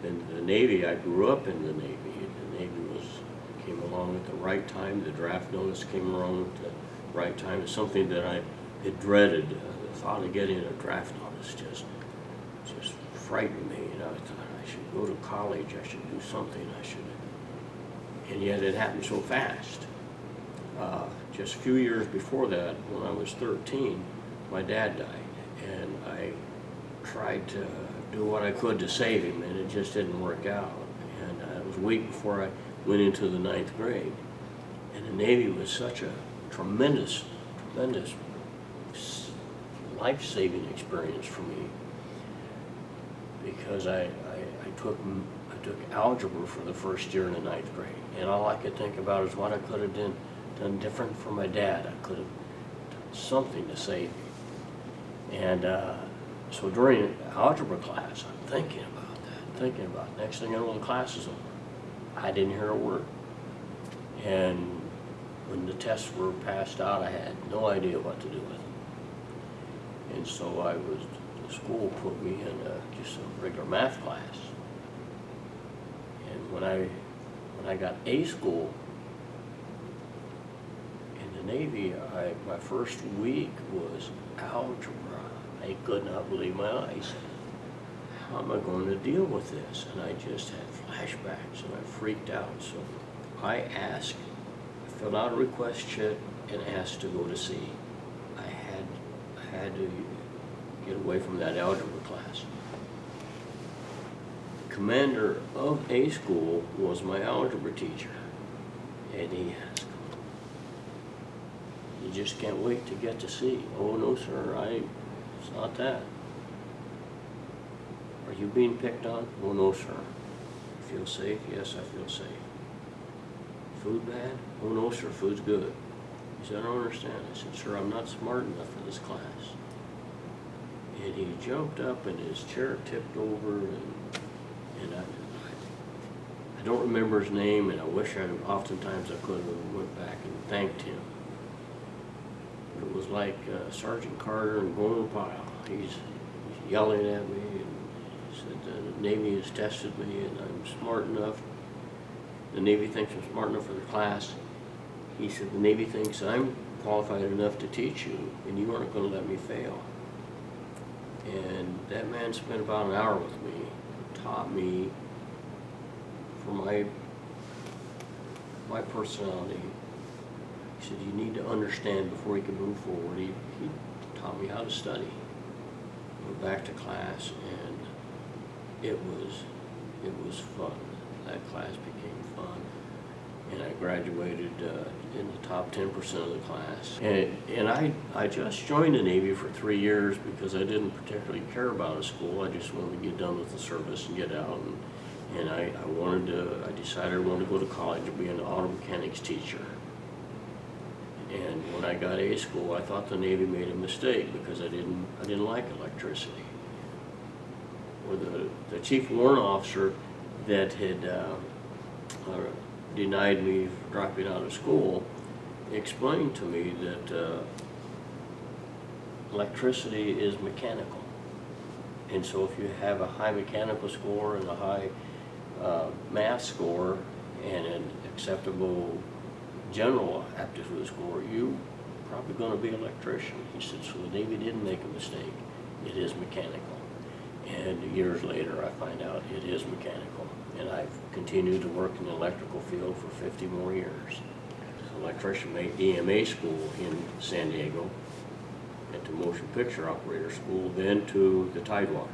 And the Navy, I grew up in the Navy. The Navy came along at the right time. The draft notice came along at the right time. It's something that I had dreaded. The thought of getting a draft notice just frightened me. You know, I thought I should go to college. I should do something. And yet it happened so fast. Just a few years before that, when I was 13, my dad died, and I tried to do what I could to save him, and it just didn't work out. And it was a week before I went into the 9th grade, and the Navy was such a tremendous life-saving experience for me, because I took algebra for the first year in the 9th grade, and all I could think about is what I could have done different for my dad. I could have done something to save him. And so during algebra class, I'm thinking about it. Next thing I know, the class is over. I didn't hear a word. And when the tests were passed out, I had no idea what to do with them. And so the school put me in just a regular math class. And when I got A school in the Navy, my first week was algebra. I could not believe my eyes. How am I going to deal with this? And I just had flashbacks, and I freaked out. So I filled out a request sheet and asked to go to sea. I had to get away from that algebra class. The commander of A school was my algebra teacher, and he asked, "You just can't wait to get to sea?" "Oh, no, sir, it's not that." "Are you being picked on?" "Oh, no, sir." "You feel safe?" "Yes, I feel safe." "Food bad?" "Oh, no, sir, food's good." He said, "I don't understand." I said, "Sir, I'm not smart enough for this class." And he jumped up and his chair tipped over, and I don't remember his name, and I wish oftentimes I could have went back and thanked him. But it was like Sergeant Carter and Gomer Pyle. He's yelling at me, and he said, "The Navy has tested me, and I'm smart enough. The Navy thinks I'm smart enough for the class." He said, "The Navy thinks I'm qualified enough to teach you, and you aren't going to let me fail." And that man spent about an hour with me, taught me for my personality. He said, "You need to understand before you can move forward." He taught me how to study. Went back to class, and it was fun. That class became fun, and I graduated in the top 10% of the class. And I just joined the Navy for 3 years because I didn't particularly care about a school. I just wanted to get done with the service and get out. And I decided I wanted to go to college and be an auto mechanics teacher. And when I got A school, I thought the Navy made a mistake because I didn't like electricity. Or the chief warrant officer that had denied me dropping out of school explained to me that electricity is mechanical. And so if you have a high mechanical score and a high math score and an acceptable general aptitude score, you're probably going to be an electrician. He said, so the Navy didn't make a mistake. It is mechanical. And years later, I find out it is mechanical. And I've continued to work in the electrical field for 50 more years. As an electrician, made EMA school in San Diego, at the motion picture operator school, then to the Tidewater.